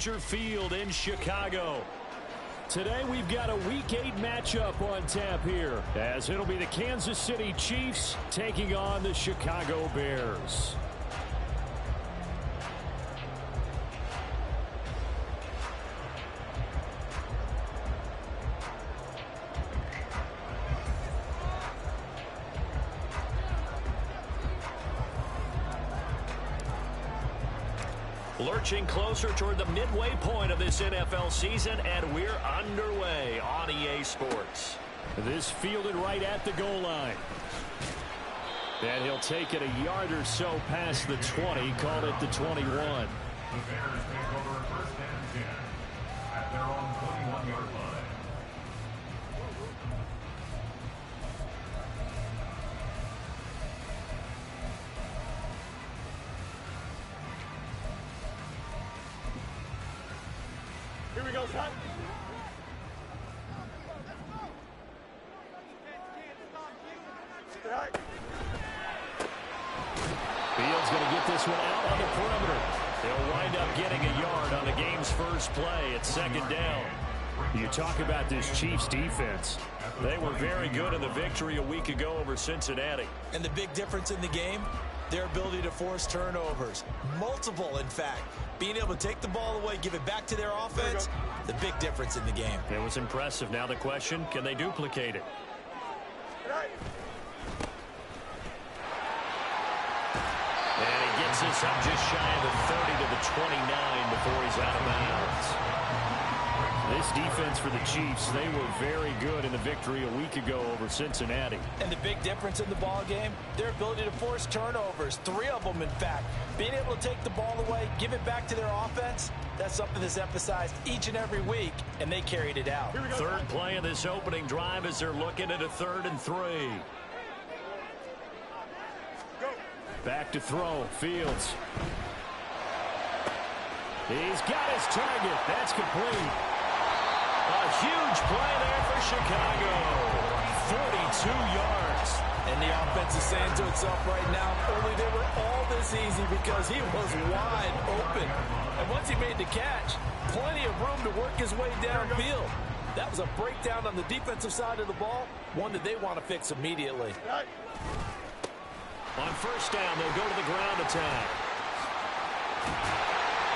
Soldier Field in Chicago. Today we've got a Week 8 matchup on tap here, as it'll be the Kansas City Chiefs taking on the Chicago Bears. Lurching closer toward the midway point of this NFL season, and we're underway on EA Sports. This fielded right at the goal line. And he'll take it a yard or so past the 20, called it the 21. The Bears take over first and 10 at their own 21-yard line. Here we go, son. Fields going to get this one out on the perimeter. They'll wind up getting a yard on the game's first play at second down. You talk about this Chiefs defense. They were very good in the victory a week ago over Cincinnati. And the big difference in the game, their ability to force turnovers. Multiple, in fact. Being able to take the ball away, give it back to their offense, the big difference in the game. It was impressive. Now the question, can they duplicate it? And he gets this up just shy of the 30 to the 29 before he's out of bounds. This defense for the Chiefs, they were very good in the victory a week ago over Cincinnati. And the big difference in the ball game, their ability to force turnovers, 3 of them in fact. Being able to take the ball away, give it back to their offense, that's something that's emphasized each and every week, and they carried it out. Third play of this opening drive as they're looking at a 3rd and 3. Back to throw, Fields. He's got his target. That's complete. A huge play there for Chicago. 42 yards. And the offense is saying to itself right now, only they were all this easy because he was wide open. And once he made the catch, plenty of room to work his way downfield. That was a breakdown on the defensive side of the ball, one that they want to fix immediately. On first down, they'll go to the ground attack.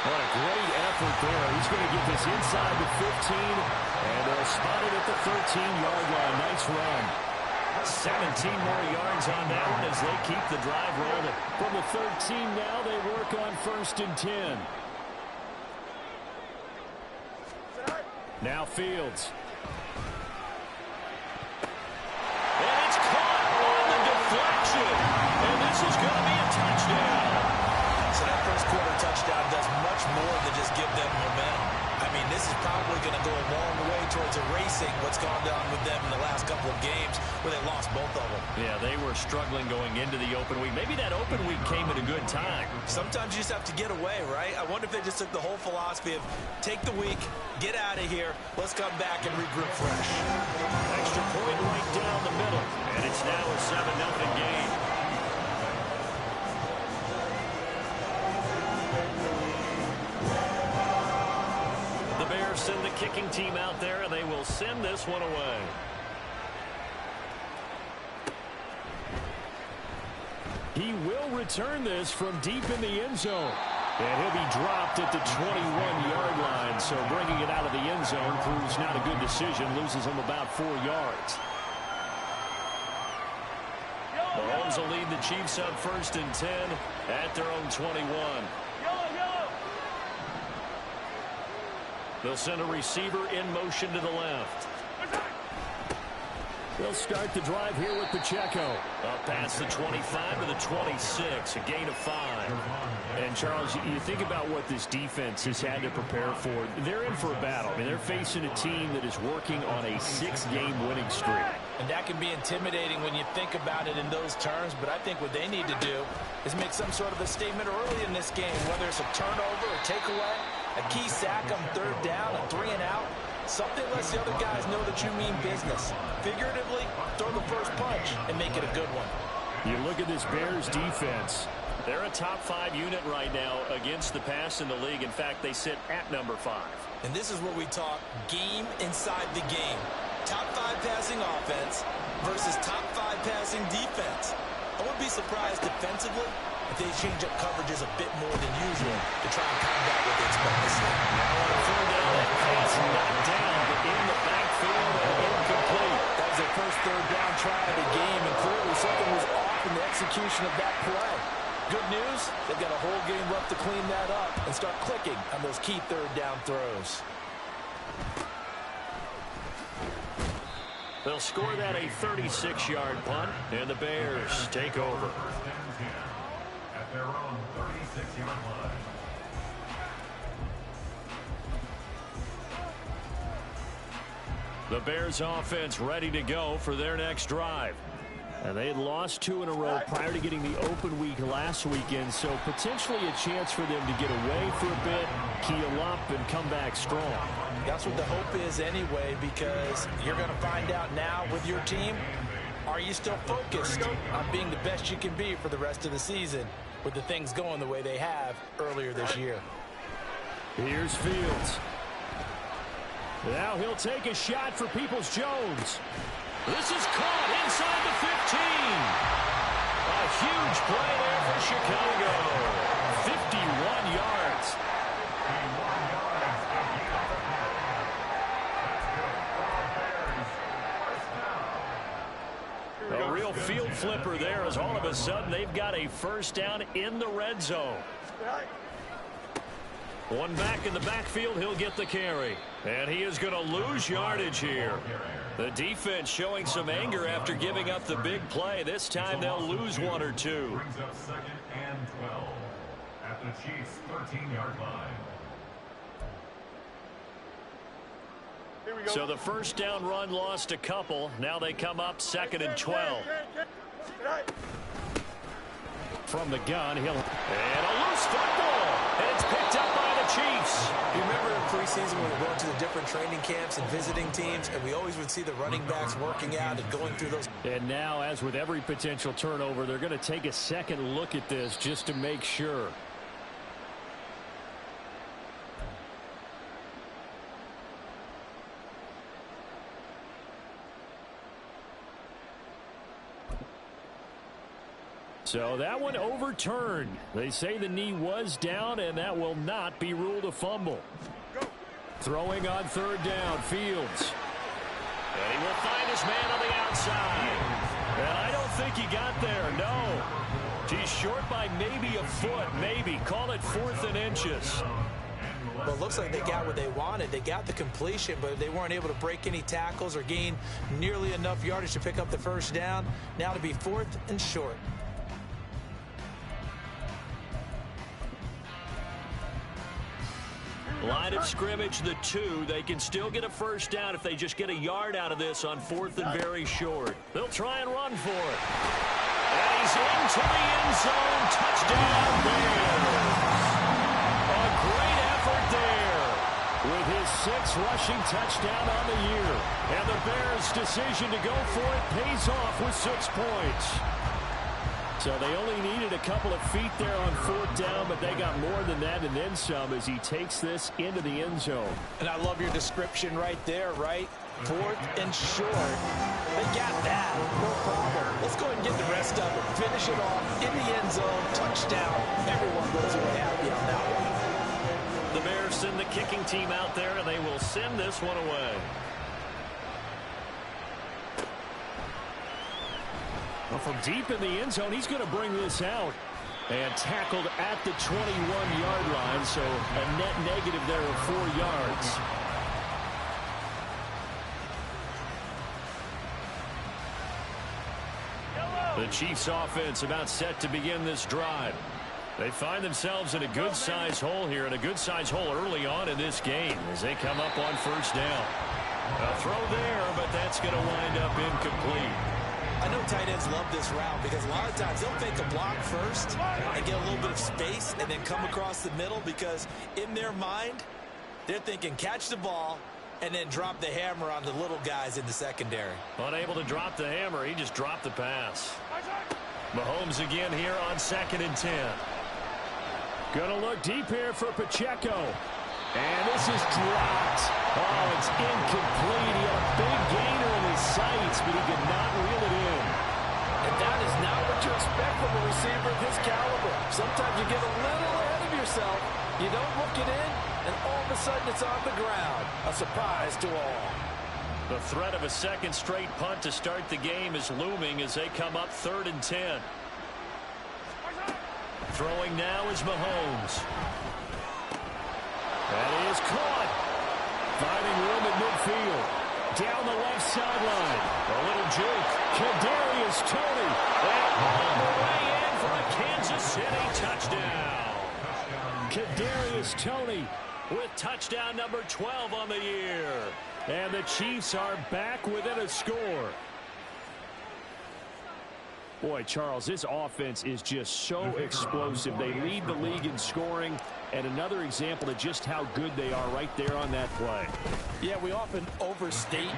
What a great effort there. He's going to get this inside the 15, and they'll spot it at the 13-yard line. Nice run. 17 more yards on that one as they keep the drive rolling. From the 13 now, they work on 1st and 10. Now Fields. And it's caught on the deflection. And this is going to be a touchdown. So that first quarter touchdown does much more than just give them momentum. I mean, this is probably going to go a long way towards erasing what's gone down with them in the last couple of games where they lost both of them. Yeah, they were struggling going into the open week. Maybe that open week came at a good time. Sometimes you just have to get away, right? I wonder if they just took the whole philosophy of take the week, get out of here, let's come back and regroup fresh. Extra point right down the middle, and it's now a 7-0 game. Send the kicking team out there, and they will send this one away. He will return this from deep in the end zone. And he'll be dropped at the 21-yard line, so bringing it out of the end zone proves not a good decision, loses him about 4 yards. Mahomes will lead the Chiefs up 1st and 10 at their own 21. They'll send a receiver in motion to the left. They'll start the drive here with Pacheco. Up past the 25 to the 26, a gain of 5. And, Charles, you think about what this defense has had to prepare for. They're in for a battle. I mean, they're facing a team that is working on a 6-game winning streak. And that can be intimidating when you think about it in those terms, but I think what they need to do is make some sort of a statement early in this game, whether it's a turnover or takeaway, a key sack on 3rd down, a 3 and out. Something lets the other guys know that you mean business. Figuratively, throw the first punch and make it a good one. You look at this Bears defense. They're a top 5 unit right now against the pass in the league. In fact, they sit at number 5. And this is where we talk game inside the game. Top 5 passing offense versus top 5 passing defense. I wouldn't be surprised defensively if they change up coverages a bit more than usual to try and combat what they expect to see. Now on a third down, that pass knocked down in the backfield and incomplete. That was their first third down try of the game, and clearly something was off in the execution of that play. Good news, they've got a whole game left to clean that up and start clicking on those key third down throws. They'll score that a 36-yard punt, and the Bears take over. At their own 36-yard line. The Bears offense ready to go for their next drive. And they had lost 2 in a row prior to getting the open week last weekend, so potentially a chance for them to get away for a bit, keel up, and come back strong. That's what the hope is anyway, because you're going to find out now with your team, are you still focused on being the best you can be for the rest of the season with the things going the way they have earlier this year? Here's Fields. Now he'll take a shot for Peoples-Jones. This is caught inside the 15. A huge play there for Chicago. 51 yards. A real field flipper there as all of a sudden they've got a first down in the red zone. One back in the backfield, he'll get the carry. And he is going to lose yardage here. The defense showing some anger after giving up the big play. This time they'll lose 1 or 2. Brings up 2nd and 12 at the Chiefs' 13-yard line. So the first down run lost a couple. Now they come up 2nd and 12. From the gun, and a loose football. And it's picked up by the Chiefs. You remember in preseason when we were going to the different training camps and visiting teams, and we always would see the running backs working out and going through those. And now, as with every potential turnover, they're going to take a second look at this just to make sure. So that one overturned. They say the knee was down, and that will not be ruled a fumble. Throwing on third down, Fields. And he will find his man on the outside. And I don't think he got there, no. He's short by maybe a foot, maybe. Call it 4th and inches. Well, it looks like they got what they wanted. They got the completion, but they weren't able to break any tackles or gain nearly enough yardage to pick up the first down. Now to be 4th and short. Line of scrimmage, the 2. They can still get a first down if they just get a yard out of this on 4th and very short. They'll try and run for it. And he's into the end zone. Touchdown, Bears. A great effort there with his 6th rushing touchdown on the year. And the Bears' decision to go for it pays off with 6 points. So they only needed a couple of feet there on 4th down, but they got more than that and then some as he takes this into the end zone. And I love your description right there, right? 4th and short. They got that. No problem. Let's go ahead and get the rest of it. Finish it off in the end zone. Touchdown. Everyone goes away happy on that one. The Bears send the kicking team out there, and they will send this one away. Well, from deep in the end zone, he's going to bring this out. And tackled at the 21-yard line, so a net negative there of 4 yards. The Chiefs offense about set to begin this drive. They find themselves in a good-sized hole here, and a good-sized hole early on in this game as they come up on first down. A throw there, but that's going to wind up incomplete. I know tight ends love this route because a lot of times they'll fake a block first and get a little bit of space and then come across the middle because in their mind, they're thinking catch the ball and then drop the hammer on the little guys in the secondary. Unable to drop the hammer, he just dropped the pass. Mahomes again here on 2nd and 10. Gonna look deep here for Pacheco. And this is dropped. Oh, it's incomplete. He had a big gainer in his sights, but he could not reel it in. And that is not what you expect from a receiver of his caliber. Sometimes you get a little ahead of yourself. You don't look it in, and all of a sudden it's on the ground. A surprise to all. The threat of a second straight punt to start the game is looming as they come up 3rd and 10. Throwing now is Mahomes. That is caught. Finding room at midfield. Down the left sideline. A little juke. Kadarius Toney. And all the way in for a Kansas City touchdown. Kadarius Toney With touchdown number 12 on the year. And the Chiefs are back within a score. Boy, Charles, this offense is just so explosive. They lead the league in scoring, and another example of just how good they are right there on that play. Yeah, we often overstate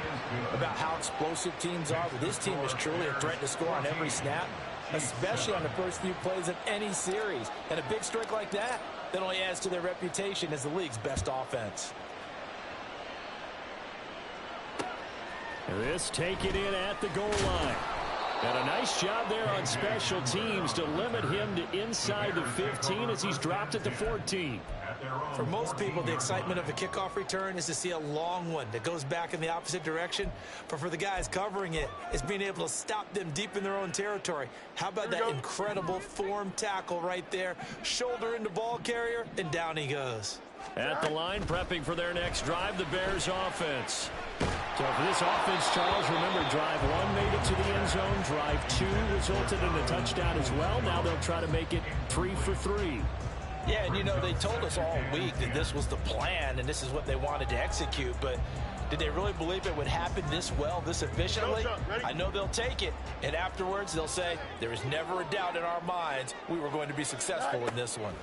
about how explosive teams are, but this team is truly a threat to score on every snap, especially on the first few plays of any series. And a big streak like that only adds to their reputation as the league's best offense. This taken in at the goal line. And a nice job there on special teams to limit him to inside the 15 as he's dropped it to 14. For most people, the excitement of a kickoff return is to see a long one that goes back in the opposite direction. But for the guys covering it, it's being able to stop them deep in their own territory. How about that incredible form tackle right there? Shoulder into ball carrier, and down he goes. At the line, prepping for their next drive, the Bears offense. So for this offense, Charles, remember, drive 1 made it to the end zone. Drive 2 resulted in a touchdown as well. Now they'll try to make it 3 for 3. Yeah, and you know, they told us all week that this was the plan and this is what they wanted to execute, but did they really believe it would happen this well, this efficiently? I know they'll take it, and afterwards they'll say, there is never a doubt in our minds we were going to be successful in this one.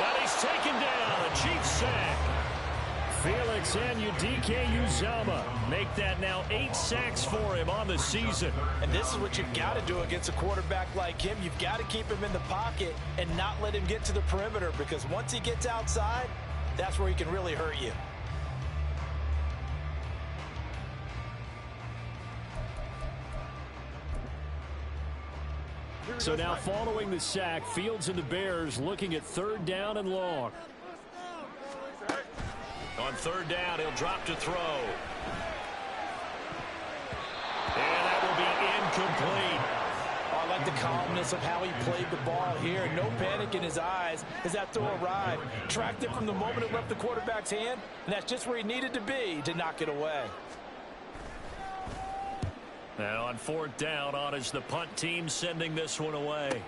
And he's taken down, a Chiefs sack. Felix Anudike-Uzomah make that now 8 sacks for him on the season. And this is what you've got to do against a quarterback like him. You've got to keep him in the pocket and not let him get to the perimeter, because once he gets outside, that's where he can really hurt you. So now following the sack, Fields and the Bears looking at 3rd down and long. On 3rd down, he'll drop to throw. And that will be incomplete. I like the calmness of how he played the ball here. No panic in his eyes as that throw arrived. Tracked it from the moment it left the quarterback's hand, and that's just where he needed to be to knock it away. Now on 4th down, on is the punt team sending this one away.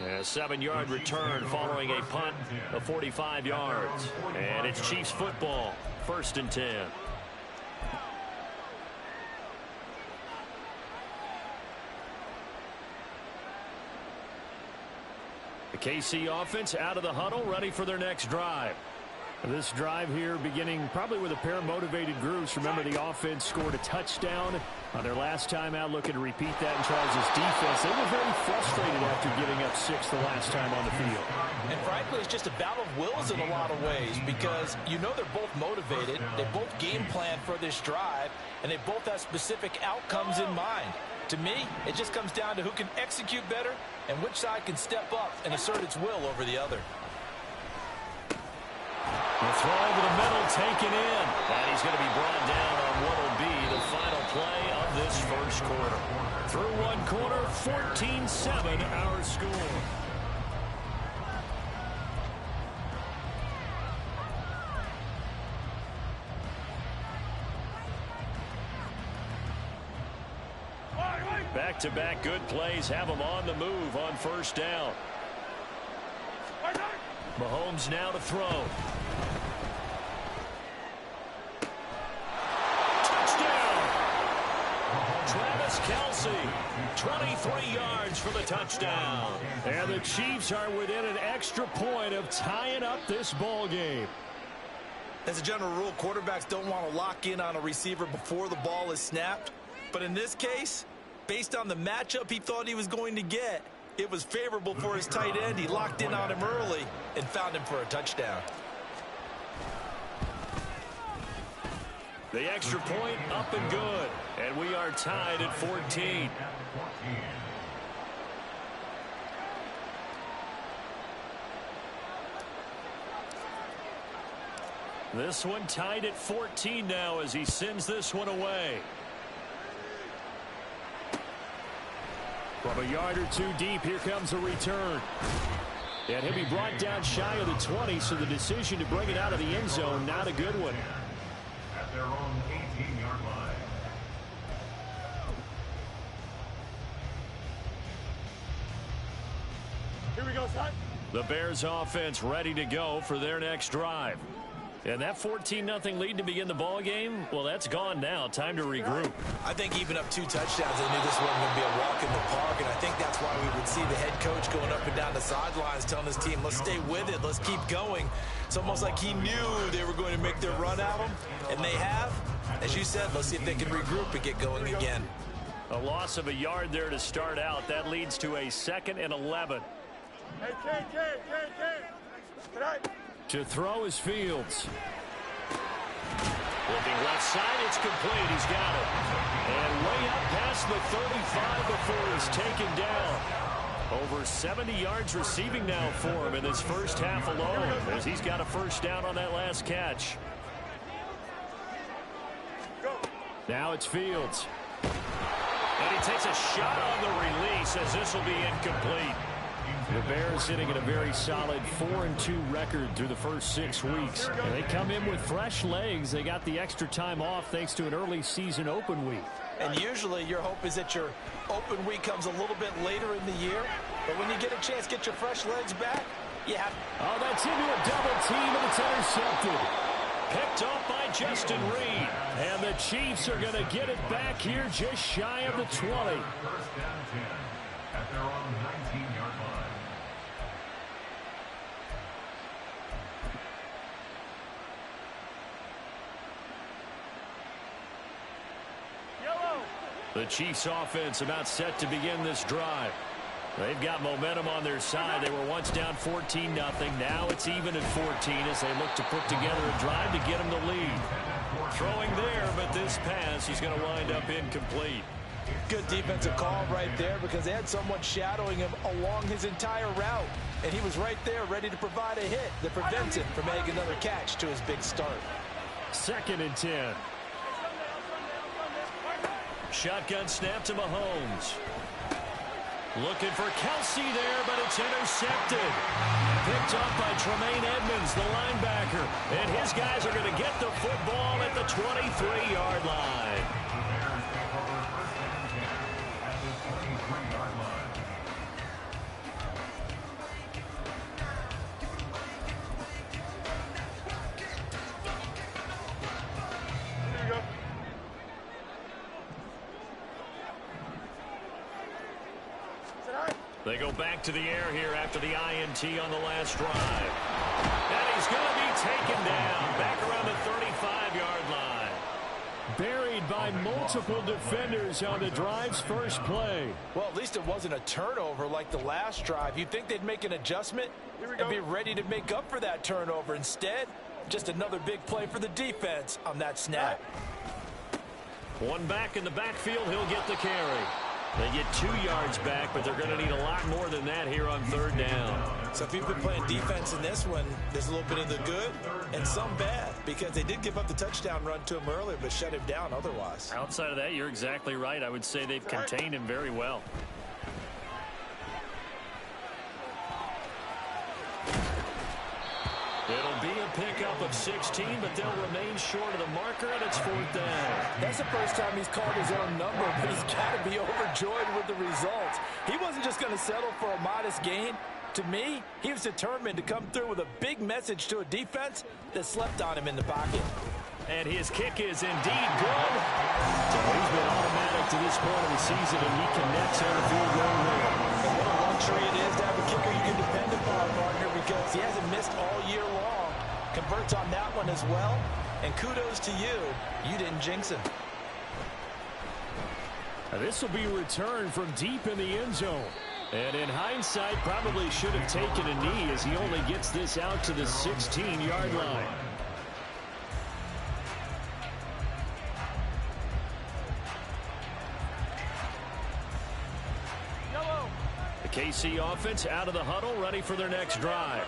A 7-yard return following a punt of 45 yards. And it's Chiefs football, 1st and 10. The KC offense out of the huddle, ready for their next drive. This drive here beginning probably with a pair of motivated groups. Remember, the offense scored a touchdown on their last time out. Looking to repeat that in Charles' defense. They were very frustrated after giving up 6 the last time on the field. And frankly, it's just a battle of wills in a lot of ways, because you know they're both motivated. They both game plan for this drive, and they both have specific outcomes in mind. To me, it just comes down to who can execute better and which side can step up and assert its will over the other. The throw over the middle taken in. And he's going to be brought down on what will be the final play of this first quarter. Through one quarter, 14-7 our score. Back-to-back good plays have them on the move on 1st down. Mahomes now to throw. Touchdown! Travis Kelce, 23 yards for the touchdown. And the Chiefs are within an extra point of tying up this ball game. As a general rule, quarterbacks don't want to lock in on a receiver before the ball is snapped. But in this case, based on the matchup he thought he was going to get, it was favorable for his tight end. He locked in on him early and found him for a touchdown. The extra point up and good. And we are tied at 14. This one tied at 14 now as he sends this one away. From a yard or two deep, here comes a return. And he'll be brought down shy of the 20, so the decision to bring it out of the end zone, not a good one. At their own 18-yard line. Here we go, son. The Bears offense ready to go for their next drive. And that 14-0 lead to begin the ball game, well, that's gone now. Time to regroup. I think even up 2 touchdowns, they knew this wasn't going to be a walk in the park, and I think that's why we would see the head coach going up and down the sidelines telling his team, let's stay with it, let's keep going. It's almost like he knew they were going to make their run at him, and they have. As you said, let's see if they can regroup and get going again. A loss of a yard there to start out. That leads to a 2nd and 11. Hey, Ken. Tonight. To throw is Fields. Looking left side, it's complete. He's got it. And way up past the 35 before he's taken down. Over 70 yards receiving now for him in this first half alone, as he's got a first down on that last catch. Now it's Fields. And he takes a shot on the release as this will be incomplete. The Bears sitting at a very solid 4-2 record through the first 6 weeks. And they come in with fresh legs. They got the extra time off thanks to an early season open week. And usually your hope is that your open week comes a little bit later in the year. But when you get a chance to get your fresh legs back, you have... Oh, that's into a double team, and it's intercepted. Picked off by Justin Reed. And the Chiefs are going to get it back here just shy of the 20. First down 10 at their own 19-yard line. The Chiefs offense about set to begin this drive. They've got momentum on their side. They were once down 14-0. Now it's even at 14 as they look to put together a drive to get them the lead. Throwing there, but this pass is going to wind up incomplete. Good defensive call right there because they had someone shadowing him along his entire route. And he was right there ready to provide a hit that prevents him from making another catch to his big start. 2nd and 10. Shotgun snap to Mahomes. Looking for Kelsey there, but it's intercepted. Picked up by Tremaine Edmonds, the linebacker. And his guys are going to get the football at the 23-yard line. They go back to the air here after the INT on the last drive. And he's going to be taken down back around the 35-yard line. Buried by multiple defenders on the drive's first play. Well, at least it wasn't a turnover like the last drive. You'd think they'd make an adjustment and be ready to make up for that turnover. Instead, just another big play for the defense on that snap. One back in the backfield, he'll get the carry. They get 2 yards back, but they're going to need a lot more than that here on 3rd down. So if you've been playing defense in this one, there's a little bit of the good and some bad because they did give up the touchdown run to him earlier, but shut him down otherwise. Outside of that, you're exactly right. I would say they've contained him very well. It'll be a pickup of 16, but they'll remain short of the marker, and it's 4th down. That's the first time he's called his own number, but he's got to be overjoyed with the results. He wasn't just going to settle for a modest gain. To me, he was determined to come through with a big message to a defense that slept on him in the pocket. And his kick is indeed good. So he's been automatic to this point of the season, and he connects on a field goal there. And what a luxury it is to have a kicker you can depend upon, partner, because he hasn't missed all year long. converts on that one as well. And kudos to you. You didn't jinx him. This will be returned from deep in the end zone. And in hindsight, probably should have taken a knee as he only gets this out to the 16-yard line. The KC offense out of the huddle, ready for their next drive.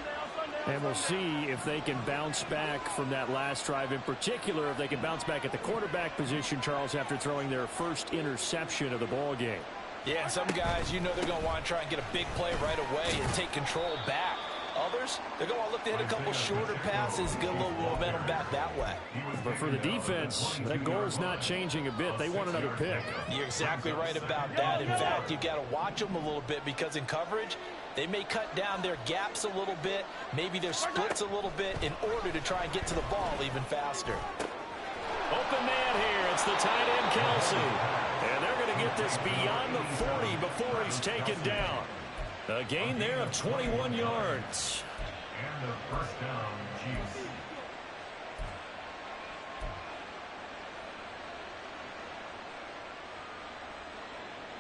And we'll see if they can bounce back from that last drive, in particular if they can bounce back at the quarterback position, Charles, after throwing their first interception of the ball game. Yeah, and some guys, you know they're going to want to try and get a big play right away and take control back. Others, they're going to look to hit a couple shorter passes, get a little momentum back that way. But for the defense, that goal's not changing a bit. They want another pick. You're exactly right about that. In fact, you've got to watch them a little bit because in coverage, they may cut down their gaps a little bit, maybe their splits a little bit in order to try and get to the ball even faster. Open man here. It's the tight end, Kelsey. And they're going to get this beyond the 40 before he's taken down. A gain there of 21 yards. And the first down, Chiefs.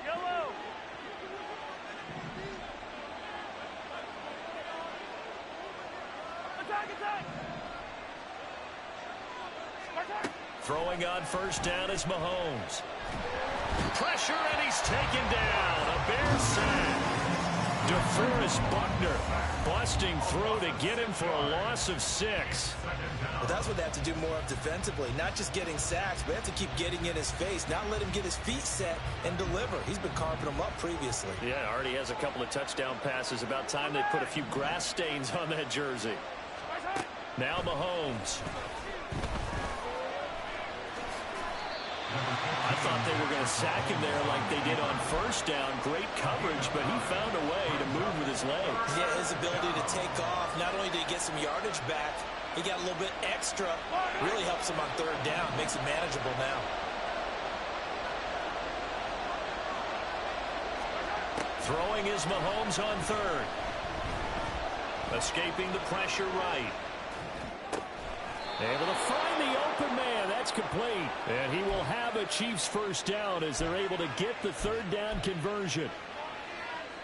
Yellow. Attack, attack. Attack. Throwing on first down is Mahomes. Pressure, and he's taken down. A Bears sack. DeForest Buckner busting through to get him for a loss of 6. Well, that's what they have to do more of defensively, not just getting sacks, but they have to keep getting in his face, not let him get his feet set and deliver. He's been carving them up previously. Yeah, already has a couple of touchdown passes. About time they put a few grass stains on that jersey. Now Mahomes. I thought they were going to sack him there like they did on first down. Great coverage, but he found a way to move with his legs. Yeah, his ability to take off, not only did he get some yardage back, he got a little bit extra. Really helps him on third down, makes it manageable now. Throwing is Mahomes on third. Escaping the pressure right. Able to find the open man. That's complete. And he will have a Chiefs first down as they're able to get the third down conversion.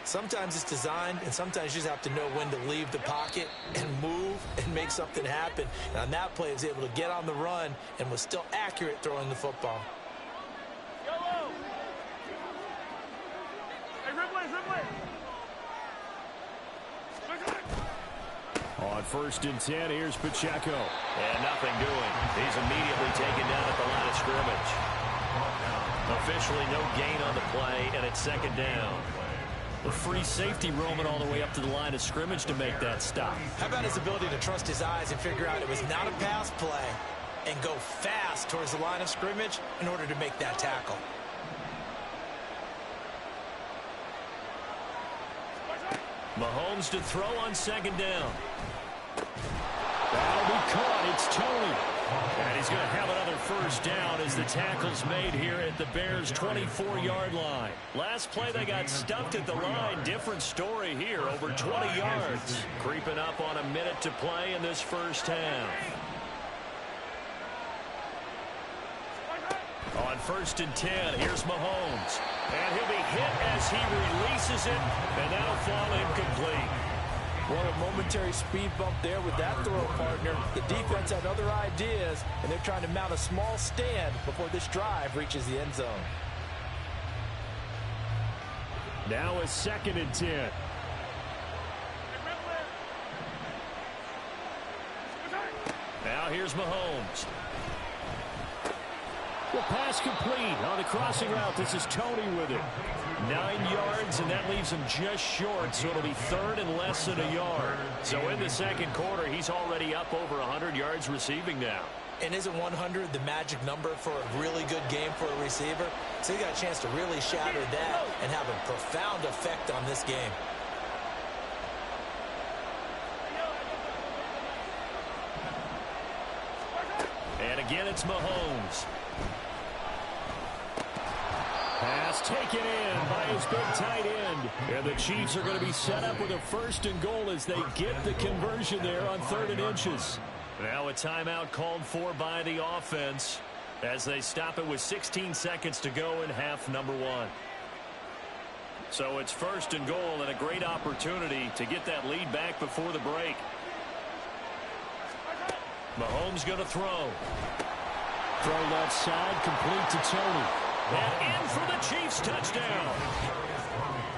Sometimes it's designed, and sometimes you just have to know when to leave the pocket and move and make something happen. And on that play, he was able to get on the run and was still accurate throwing the football. Yellow. Hey, Ripley. On first and 10, here's Pacheco. And nothing doing. He's immediately taken down at the line of scrimmage. Officially no gain on the play, and it's second down. The free safety roaming all the way up to the line of scrimmage to make that stop. How about his ability to trust his eyes and figure out it was not a pass play and go fast towards the line of scrimmage in order to make that tackle? Mahomes to throw on second down. That'll be caught. It's Tony. And he's going to have another first down as the tackle's made here at the Bears' 24-yard line. Last play, they got stuffed at the line. Different story here, over 20 yards. Creeping up on a minute to play in this first half. On first and 10, here's Mahomes. And he'll be hit as he releases it, and that'll fall incomplete. Well, a momentary speed bump there with that throw, partner. The defense had other ideas, and they're trying to mount a small stand before this drive reaches the end zone. Now a second and 10. Now here's Mahomes. The pass complete on the crossing route. This is Tony with it. 9 yards, and that leaves him just short, so it'll be third and less than a yard. So in the second quarter, he's already up over 100 yards receiving now. And isn't 100 the magic number for a really good game for a receiver? So he got a chance to really shatter that and have a profound effect on this game. And again, it's Mahomes. Pass taken in by his big tight end. And the Chiefs are going to be set up with a first and goal as they get the conversion there on 3rd and inches. Now a timeout called for by the offense as they stop it with 16 seconds to go in half number one. So it's first and goal and a great opportunity to get that lead back before the break. Mahomes going to throw. Throw left side, complete to Tony. And in for the Chiefs touchdown.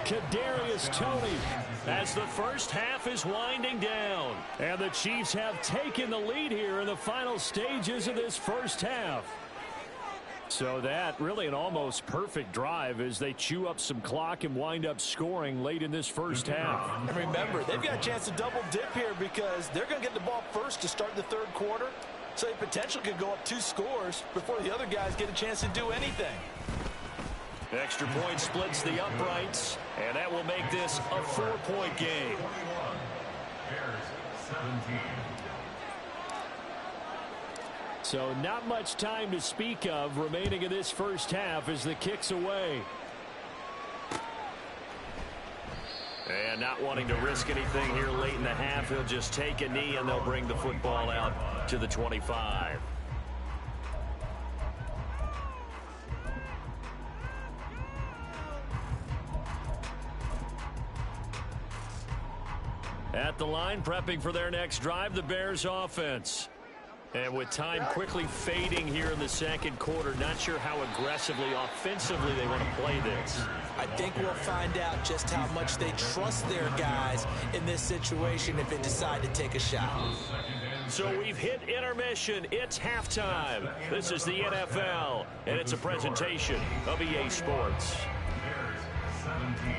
Kadarius Toney as the first half is winding down. And the Chiefs have taken the lead here in the final stages of this first half. So that really an almost perfect drive as they chew up some clock and wind up scoring late in this first half. And remember, they've got a chance to double dip here because they're going to get the ball first to start the third quarter. So they potentially could go up 2 scores before the other guys get a chance to do anything. Extra point splits the uprights, and that will make this a 4-point game. Bears 17. So not much time to speak of remaining in this first half as the kick's away. And not wanting to risk anything here late in the half, he'll just take a knee and they'll bring the football out to the 25. At the line, prepping for their next drive, the Bears offense. And with time quickly fading here in the second quarter, not sure how aggressively, offensively they want to play this. I think we'll find out just how much they trust their guys in this situation if they decide to take a shot. So we've hit intermission. It's halftime. This is the NFL, and it's a presentation of EA Sports. Bears 17.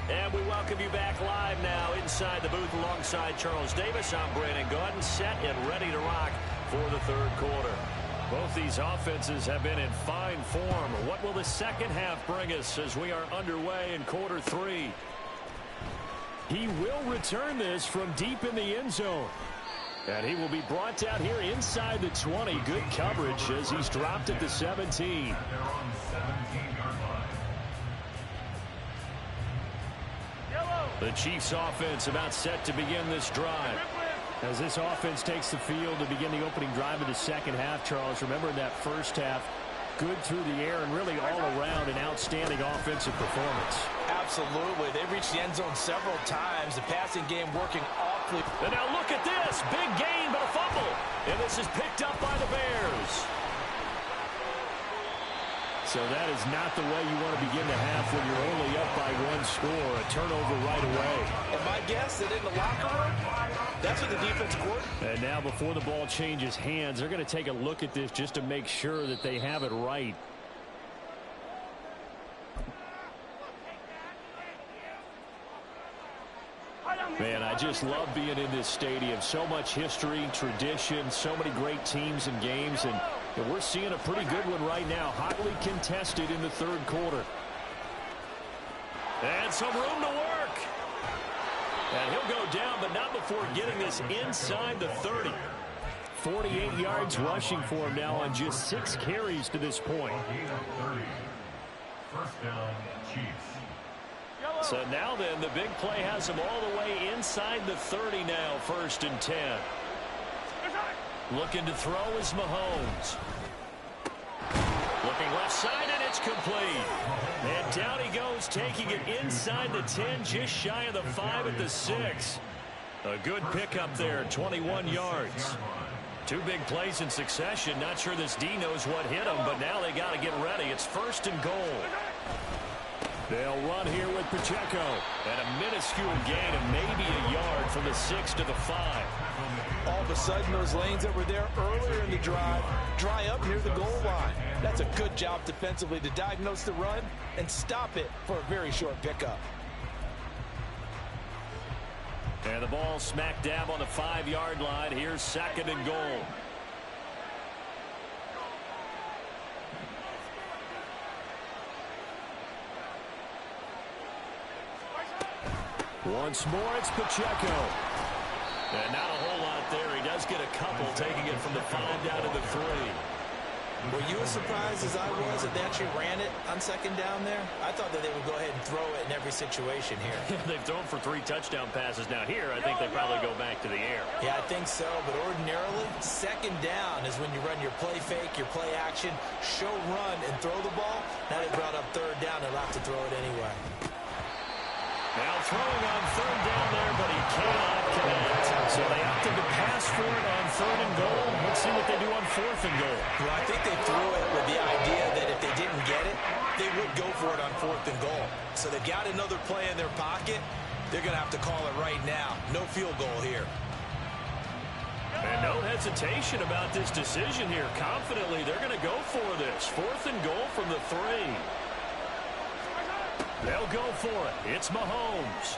And we welcome you back live now inside the booth alongside Charles Davis. I'm Brandon Gaudin, set and ready to rock for the third quarter. Both these offenses have been in fine form. What will the second half bring us as we are underway in quarter 3? He will return this from deep in the end zone. And he will be brought down here inside the 20. Good coverage as he's dropped at the 17. They're on 17-yard line. The Chiefs offense about set to begin this drive. As this offense takes the field to begin the opening drive of the second half, Charles, remember in that first half, good through the air and really all around an outstanding offensive performance. Absolutely. They reached the end zone several times. The passing game working awfully. And now look at this. Big gain, but a fumble. And this is picked up by the Bears. So that is not the way you want to begin the half when you're only up by 1 score. A turnover right away. And my guess that in the locker room, that's what the defense court. And now before the ball changes hands, they're going to take a look at this just to make sure that they have it right. Man, I just love being in this stadium. So much history, tradition, so many great teams and games, and we're seeing a pretty good one right now, hotly contested in the third quarter. And some room to work. And he'll go down, but not before getting this inside the 30. 48 yards rushing for him now on just 6 carries to this point. First down, Chiefs. So now then, the big play has him all the way inside the 30 now, 1st and 10. Looking to throw is Mahomes. Looking left side, and it's complete. And down he goes, taking it inside the 10, just shy of the 5 at the 6. A good pickup there, 21 yards. 2 big plays in succession. Not sure this D knows what hit him, but now they got to get ready. It's 1st and goal. They'll run here with Pacheco. And a minuscule gain of maybe a yard from the 6 to the 5. All of a sudden, those lanes that were there earlier in the drive dry up near the goal line. That's a good job defensively to diagnose the run and stop it for a very short pickup. And the ball smack dab on the 5-yard line. Here's 2nd and goal. Once more, it's Pacheco. And not a whole lot there. He does get a couple, taking it from the 5 down to the 3. Were you as surprised as I was that they actually ran it on second down there? I thought that they would go ahead and throw it in every situation here. They've thrown for 3 touchdown passes. Now here, I think they probably go back to the air. Yeah, I think so, but ordinarily, second down is when you run your play fake, your play action, show run, and throw the ball. Now they brought up third down. They'll have to throw it anyway. Now throwing on third down there, but he cannot connect. So they opted to pass for it on third and goal. Let's see what they do on fourth and goal. Well, I think they threw it with the idea that if they didn't get it, they would go for it on fourth and goal. So they've got another play in their pocket. They're going to have to call it right now. No field goal here. And no hesitation about this decision here. Confidently, they're going to go for this. Fourth and goal from the 3. They'll go for it. It's Mahomes.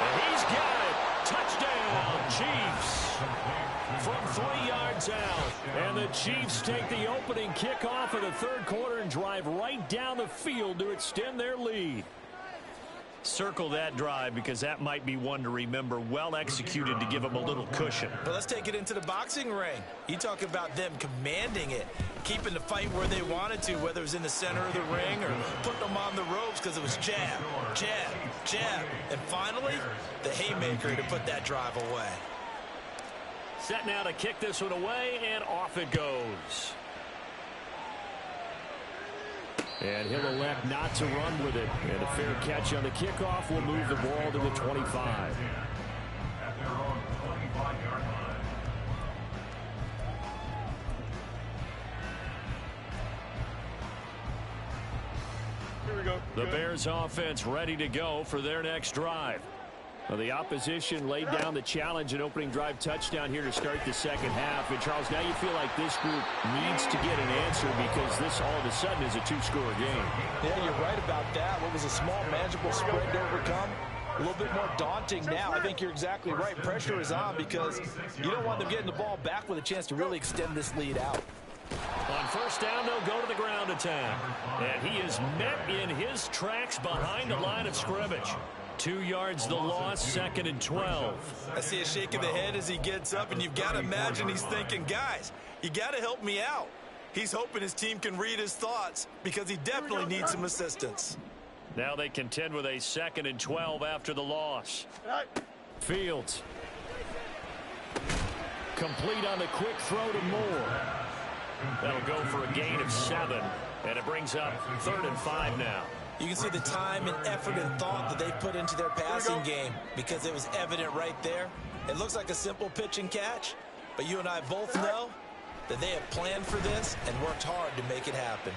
And he's got it. Touchdown, Chiefs. From 3 yards out. And the Chiefs take the opening kickoff of the third quarter and drive right down the field to extend their lead. Circle that drive because that might be one to remember. Well executed to give them a little cushion. But let's take it into the boxing ring. You talk about them commanding it, keeping the fight where they wanted to, whether it was in the center of the ring or putting them on the ropes because it was jab, jab, jab. And finally, the haymaker to put that drive away. Set now to kick this one away, and off it goes. And he'll elect not to run with it. And a fair catch on the kickoff will move the ball to the 25. At their own 25-yard line. Here we go. The Bears offense ready to go for their next drive. Well, the opposition laid down the challenge and opening drive touchdown here to start the second half. And, Charles, now you feel like this group needs to get an answer because this all of a sudden is a 2-score game. Yeah, you're right about that. What was a small, manageable spread to overcome, a little bit more daunting now. I think you're exactly right. Pressure is on because you don't want them getting the ball back with a chance to really extend this lead out. On first down, they'll go to the ground attack. And he is met in his tracks behind the line of scrimmage. 2 yards the loss, second and 12. I see a shake of the head as he gets up, and you've got to imagine he's thinking, guys, you got to help me out. He's hoping his team can read his thoughts because he definitely needs some assistance. Now they contend with a second and 12 after the loss. Fields. Complete on the quick throw to Moore. That'll go for a gain of 7, and it brings up 3rd and 5 now. You can see the time and effort and thought that they put into their passing game because it was evident right there. It looks like a simple pitch and catch, but you and I both know that they have planned for this and worked hard to make it happen.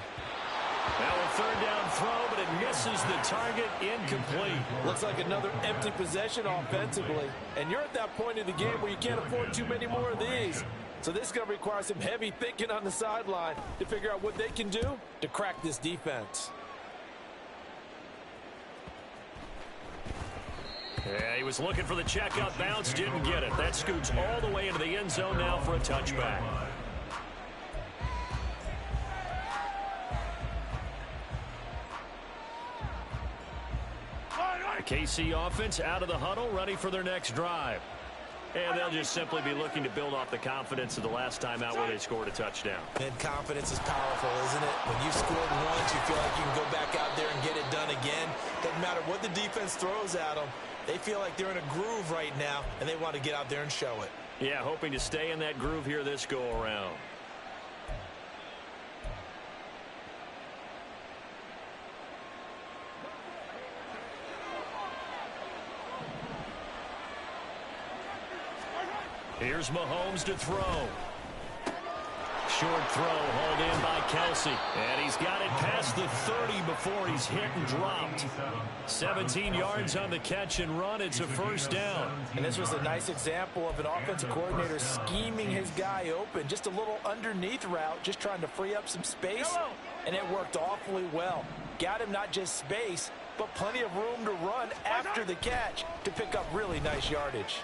Now a third down throw, but it misses the target, incomplete. Looks like another empty possession offensively, and you're at that point in the game where you can't afford too many more of these. So this is going to require some heavy thinking on the sideline to figure out what they can do to crack this defense. Yeah, he was looking for the checkout bounce, didn't get it. That scoots all the way into the end zone now for a touchback. The KC offense out of the huddle, ready for their next drive. And they'll just simply be looking to build off the confidence of the last time out where they scored a touchdown. And confidence is powerful, isn't it? When you scored once, you feel like you can go back out there and get it done again. Doesn't matter what the defense throws at them. They feel like they're in a groove right now, and they want to get out there and show it. Yeah, hoping to stay in that groove here this go-around. Here's Mahomes to throw. Short throw hauled in by Kelsey. And he's got it past the 30 before he's hit and dropped. 17 yards on the catch and run. It's a first down. And this was a nice example of an offensive coordinator scheming his guy open. Just a little underneath route, just trying to free up some space. And it worked awfully well. Got him not just space, but plenty of room to run after the catch to pick up really nice yardage.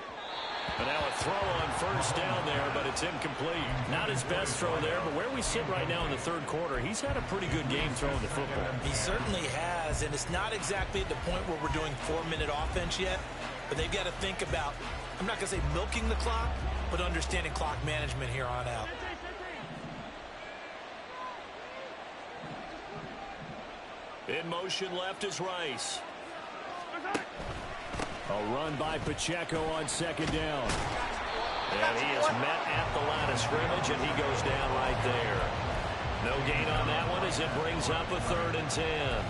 And now a throw on first down there, but it's incomplete. Not his best throw there, but where we sit right now in the third quarter, he's had a pretty good game throwing the football. He certainly has, and it's not exactly at the point where we're doing 4-minute offense yet, but they've got to think about, I'm not going to say milking the clock, but understanding clock management here on out. In motion left is Rice. A run by Pacheco on second down. And he is met at the line of scrimmage, and he goes down right there. No gain on that one as it brings up a 3rd and 10.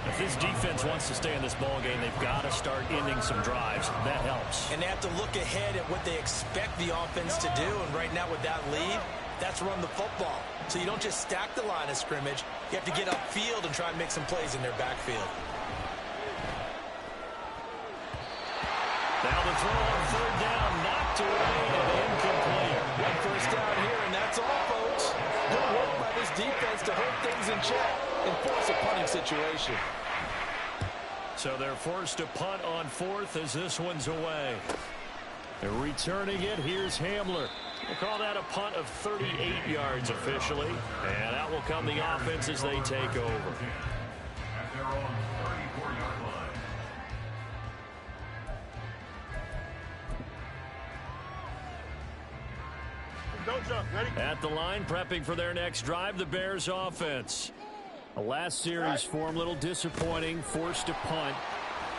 If this defense wants to stay in this ball game, they've got to start ending some drives. That helps. And they have to look ahead at what they expect the offense to do. And right now with that lead, that's run the football. So you don't just stack the line of scrimmage. You have to get upfield and try and make some plays in their backfield. Now the throw on 3rd down, knocked away and incomplete. One first down here, and that's all, folks. Good work by this defense to hold things in check and force a punting situation. So they're forced to punt on 4th as this one's away. They're returning it. Here's Hamler. We'll call that a punt of 38 yards officially. And out will come the offense as they take over. At their own 34-yard line. Don't jump. Ready? At the line, prepping for their next drive, the Bears offense. The last series for them, a little disappointing, forced to punt.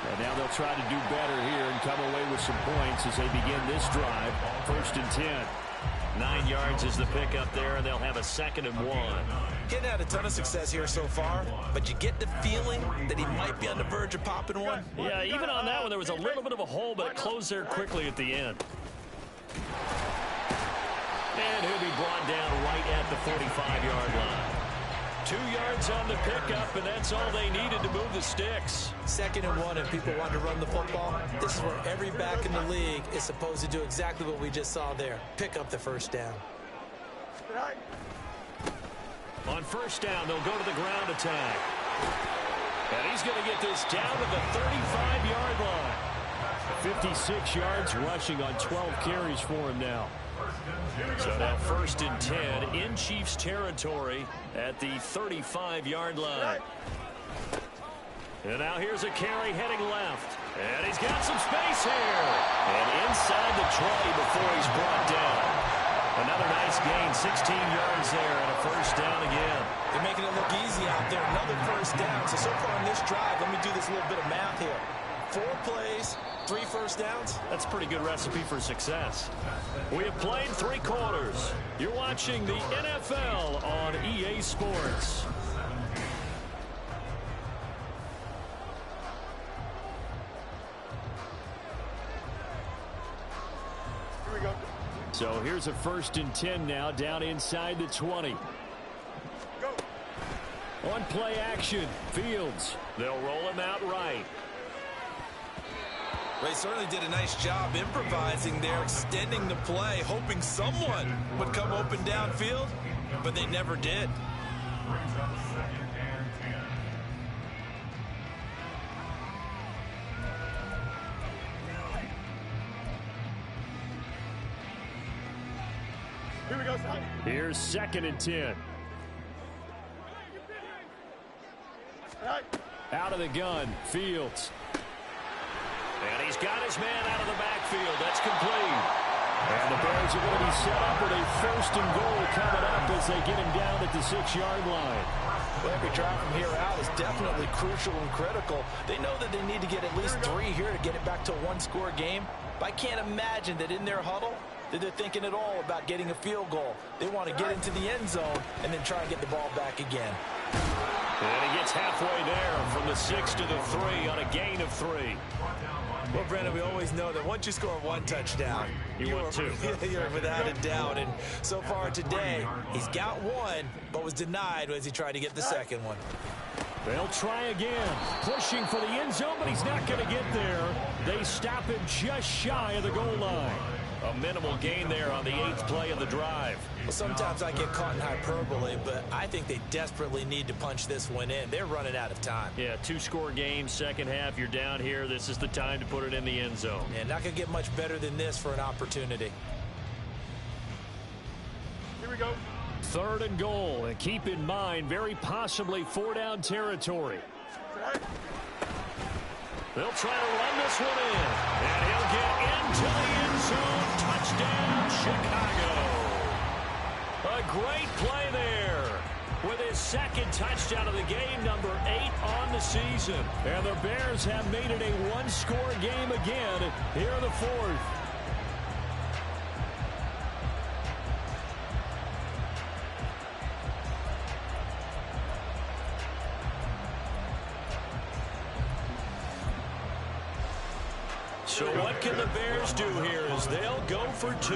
And now they'll try to do better here and come away with some points as they begin this drive. 1st and 10. 9 yards is the pickup there, and they'll have a 2nd and 1. Getting had a ton of success here so far, but you get the feeling that he might be on the verge of popping one. Yeah, even on that one, there was a little bit of a hole, but it closed there quickly at the end. And he'll be brought down right at the 45-yard line. 2 yards on the pickup, and that's all they needed to move the sticks. 2nd and 1, if people want to run the football, this is where every back in the league is supposed to do exactly what we just saw there. Pick up the first down. On 1st down, they'll go to the ground attack. And he's going to get this down to the 35-yard line. 56 yards rushing on 12 carries for him now. So now 1st and 10 in Chiefs territory at the 35-yard line. And now here's a carry heading left. And he's got some space here. And inside the 20 before he's brought down. Another nice gain, 16 yards there and a 1st down again. They're making it look easy out there. Another 1st down. So far on this drive, let me do this little bit of math here. 4 plays, 3 1st downs. That's a pretty good recipe for success. We have played 3 quarters. You're watching the NFL on EA Sports. Here we go. So here's a 1st and 10 now down inside the 20. Go. On play action, Fields. They'll roll him out right. They certainly did a nice job improvising there, extending the play, hoping someone would come open downfield, but they never did. Brings up 2nd and 10. Here we go, son. Here's 2nd and 10. All right. Out of the gun, Fields. And he's got his man out of the backfield. That's complete. And the Bears are going to be set up with a 1st and goal coming up as they get him down at the 6-yard line. Well, every drive from here out is definitely crucial and critical. They know that they need to get at least 3 here to get it back to a 1-score game. But I can't imagine that in their huddle that they're thinking at all about getting a field goal. They want to get into the end zone and then try and get the ball back again. And he gets halfway there from the 6 to the 3 on a gain of 3. Well, Brandon, we always know that once you score 1 touchdown, You want 2. You're without a doubt. And so far today, he's got 1, but was denied as he tried to get the 2nd one. They'll try again. Pushing for the end zone, but he's not going to get there. They stop him just shy of the goal line. A minimal gain there on the 8th play of the drive. Well, sometimes I get caught in hyperbole, but I think they desperately need to punch this one in. They're running out of time. Yeah, 2-score game, second half. You're down here. This is the time to put it in the end zone. And not going to get much better than this for an opportunity. Here we go. 3rd and goal. And keep in mind, very possibly 4-down territory. All right. They'll try to run this one in. And he'll get into the end zone. Touchdown, Chicago. A great play there. with his second touchdown of the game, number 8 on the season. And the Bears have made it a one-score game again here in the fourth. So what can the Bears do here as they'll go for 2?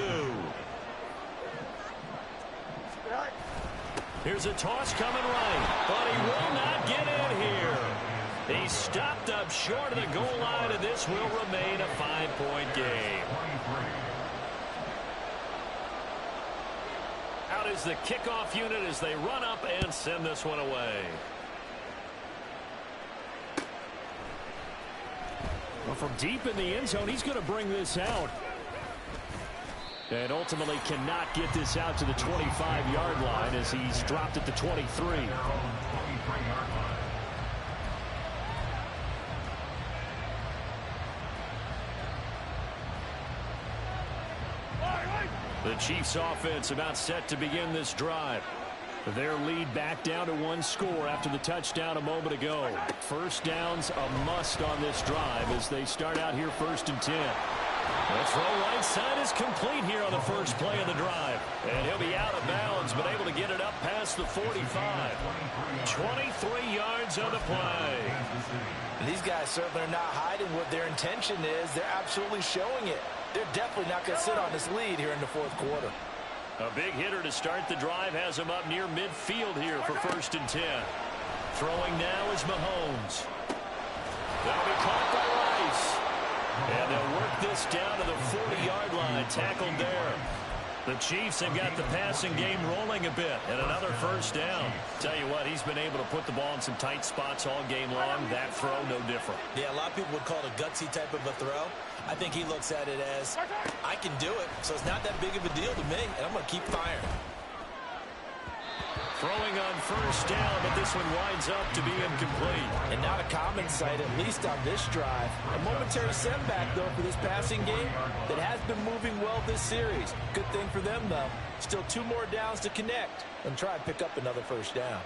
Here's a toss coming right, but he will not get in here. He stopped up short of the goal line, and this will remain a 5-point game. Out is the kickoff unit as they run up and send this one away. Well, from deep in the end zone, he's going to bring this out. And ultimately cannot get this out to the 25-yard line as he's dropped at the 23. The Chiefs offense about set to begin this drive. Their lead back down to 1 score after the touchdown a moment ago. First down's a must on this drive as they start out here 1st and 10. The throw right side is complete here on the first play of the drive. And he'll be out of bounds, but able to get it up past the 45. 23 yards on the play. These guys certainly are not hiding what their intention is. They're absolutely showing it. They're definitely not going to sit on this lead here in the 4th quarter. A big hitter to start the drive has him up near midfield here for 1st and 10. Throwing now is Mahomes. That'll be caught by Rice. And they'll work this down to the 40-yard line, tackled there. The Chiefs have got the passing game rolling a bit, and another first down. Tell you what, he's been able to put the ball in some tight spots all game long. That throw, no different. Yeah, a lot of people would call it a gutsy type of a throw. I think he looks at it as, I can do it, so it's not that big of a deal to me, and I'm going to keep firing. Throwing on first down, but this one winds up to be incomplete. And not a common sight, at least on this drive. A momentary setback, though, for this passing game that has been moving well this series. Good thing for them, though. Still 2 more downs to connect and try and pick up another first down.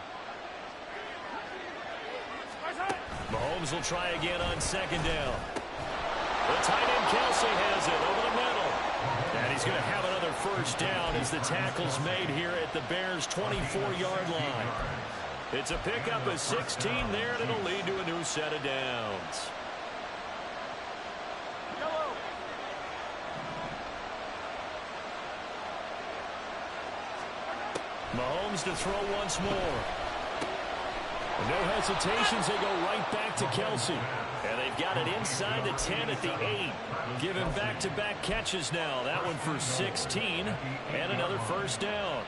Mahomes will try again on 2nd down. The tight end Kelsey has it over the middle. And he's going to have another first down as the tackle's made here at the Bears' 24-yard line. It's a pickup of 16 there, and it'll lead to a new set of downs. Mahomes to throw once more. No hesitations, they go right back to Kelsey. And they've got it inside the 10 at the 8. Giving back-to-back catches now. That one for 16 and another first down.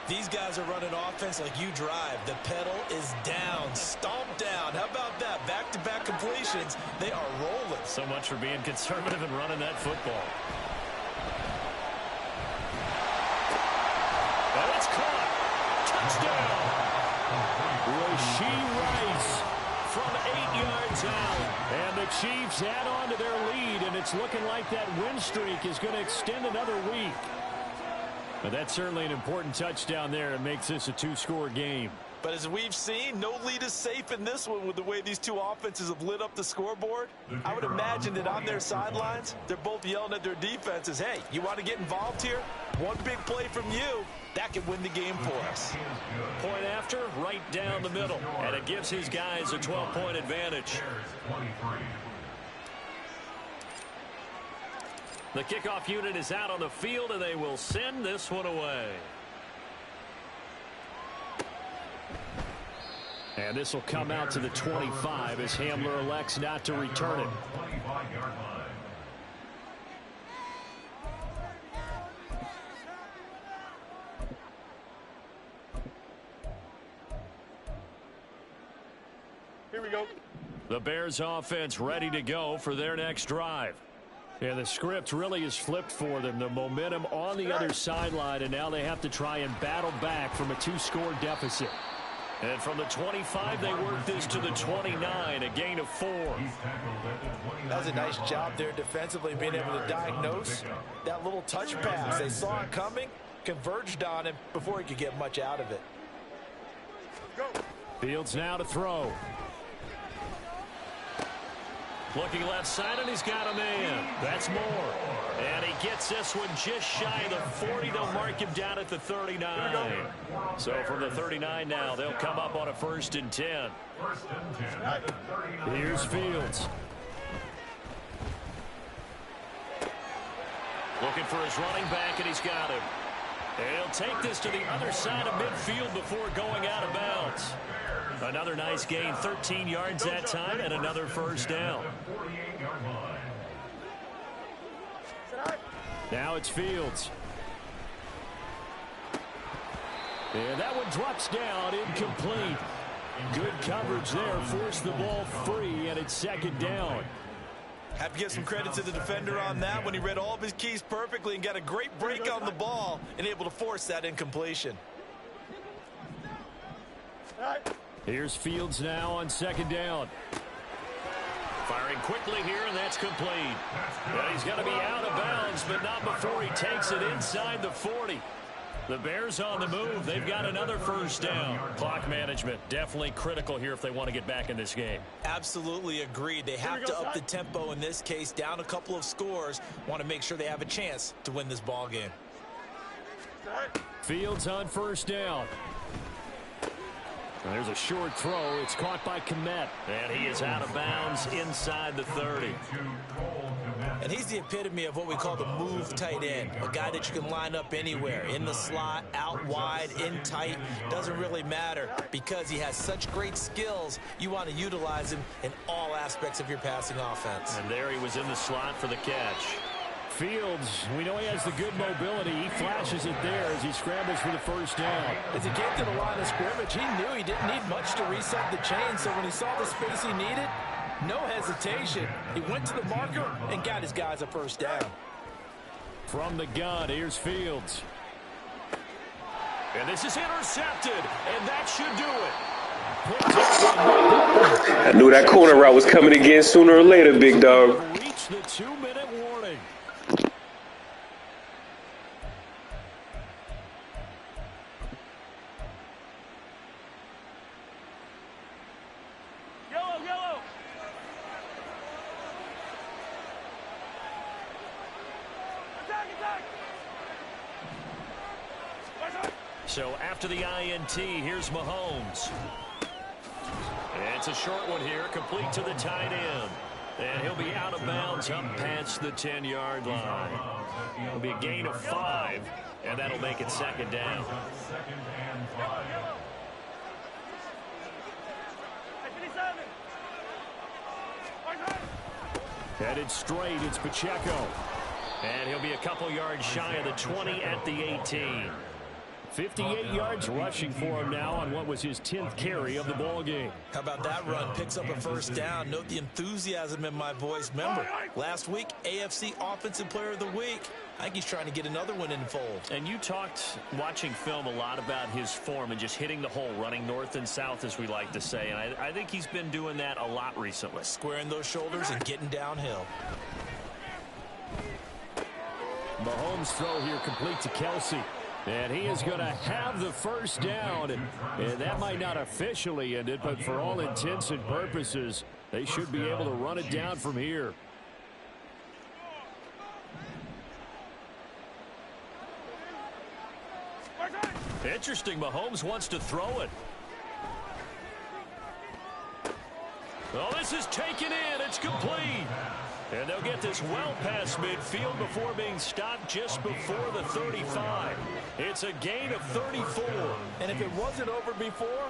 These guys are running offense like you drive. The pedal is down, stomped down. How about that? Back-to-back completions. They are rolling. So much for being conservative and running that football. And it's caught. Touchdown. Rashee Rice from 8 yards out. And the Chiefs add on to their lead, and it's looking like that win streak is going to extend another week. But that's certainly an important touchdown there. It makes this a 2-score game. But as we've seen, no lead is safe in this one with the way these two offenses have lit up the scoreboard. I would imagine that on their sidelines, they're both yelling at their defenses, hey, you want to get involved here? One big play from you, that could win the game for us. Point after, right down the middle. And it gives his guys a 12-point advantage. The kickoff unit is out on the field, and they will send this one away. And this will come out to the 25 as Hamler elects not to return it. Here we go. The Bears offense ready to go for their next drive. And the script really is flipped for them. The momentum on the other sideline, and now they have to try and battle back from a 2-score deficit. And from the 25, they work this to the 29, a gain of 4. That was a nice job there defensively, being able to diagnose that little touch pass. They saw it coming, converged on him before he could get much out of it. Go. Fields now to throw. Looking left side, and he's got a man. That's Moore. And he gets this one just shy of the 40. They'll mark him down at the 39. So from the 39 now, they'll come up on a 1st and 10. Here's Fields. Looking for his running back, and he's got him. And he'll take this to the other side of midfield before going out of bounds. Another nice gain, 13 yards that time, and another 1st down. Now it's Fields. And that one drops down, incomplete. Good coverage there, forced the ball free, and it's 2nd down. Have to give some credit to the defender on that when he read all of his keys perfectly and got a great break on the ball and able to force that incompletion. Here's Fields now on 2nd down. Firing quickly here, and that's complete. And he's going to be out of bounds, but not before he takes it inside the 40. The Bears on the move. They've got another 1st down. Clock management definitely critical here if they want to get back in this game. Absolutely agreed. They have to up the tempo in this case, down a couple of scores. Want to make sure they have a chance to win this ball game. Fields on 1st down. There's a short throw. It's caught by Kmet. And he is out of bounds inside the 30. And he's the epitome of what we call the move tight end. A guy that you can line up anywhere. In the slot, out wide, in tight. Doesn't really matter because he has such great skills. You want to utilize him in all aspects of your passing offense. And there he was in the slot for the catch. Fields, we know he has the good mobility. He flashes it there as he scrambles for the 1st down. As he came to the line of scrimmage, he knew he didn't need much to reset the chain. So when he saw the space he needed, no hesitation. He went to the marker and got his guys a 1st down. From the gun, here's Fields. And this is intercepted, and that should do it. I knew that corner route was coming again sooner or later, big dog. Reach the 2-minute warning. Yellow. Attack. So after the INT, here's Mahomes. And it's a short one here, complete to the tight end. And he'll be out of bounds up past the 10-yard line. It'll be a gain of 5, and that'll make it 2nd down. Headed straight, it's Pacheco. And he'll be a couple yards shy of the 20 at the 18. 58 yards rushing for him now on what was his 10th carry of the ball game. How about that run? Picks up a 1st down. Note the enthusiasm in my voice. Remember, last week, AFC Offensive Player of the Week. I think he's trying to get another one in the fold. And you talked, watching film, a lot about his form and just hitting the hole, running north and south, as we like to say. And I think he's been doing that a lot recently. Squaring those shoulders and getting downhill. Mahomes' throw here complete to Kelsey. And he is going to have the 1st down. And that might not officially end it, but for all intents and purposes, they should be able to run it down from here. Interesting. Mahomes wants to throw it. Oh, this is taken in. It's complete. And they'll get this well past midfield before being stopped just before the 35. It's a gain of 34. And if it wasn't over before,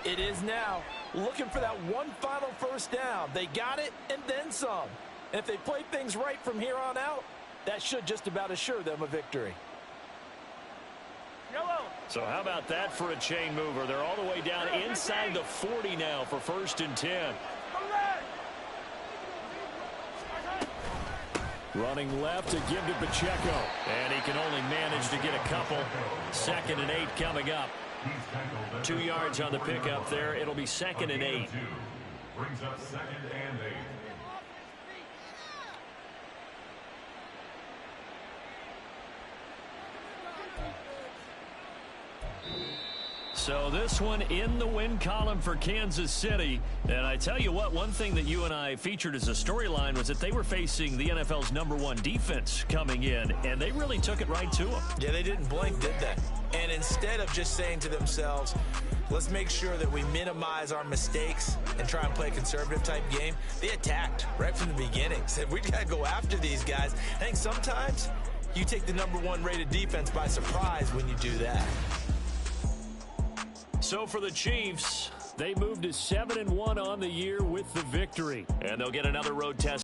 it is now. Looking for that one final 1st down. They got it and then some. And if they play things right from here on out, that should just about assure them a victory. So how about that for a chain mover? They're all the way down inside the 40 now for 1st and 10. Running left to give to Pacheco. And he can only manage to get a couple. 2nd and 8 coming up. 2 yards on the pickup there. It'll be 2nd and 8. Brings up 2nd and 8. So this one in the win column for Kansas City. And I tell you what, one thing that you and I featured as a storyline was that they were facing the NFL's #1 defense coming in, and they really took it right to them. Yeah, they didn't blink, did they? And instead of just saying to themselves, let's make sure that we minimize our mistakes and try and play a conservative type game, they attacked right from the beginning. Said, we got to go after these guys. I think sometimes you take the #1 rated defense by surprise when you do that. So for the Chiefs, they moved to 7-1 on the year with the victory. And they'll get another road test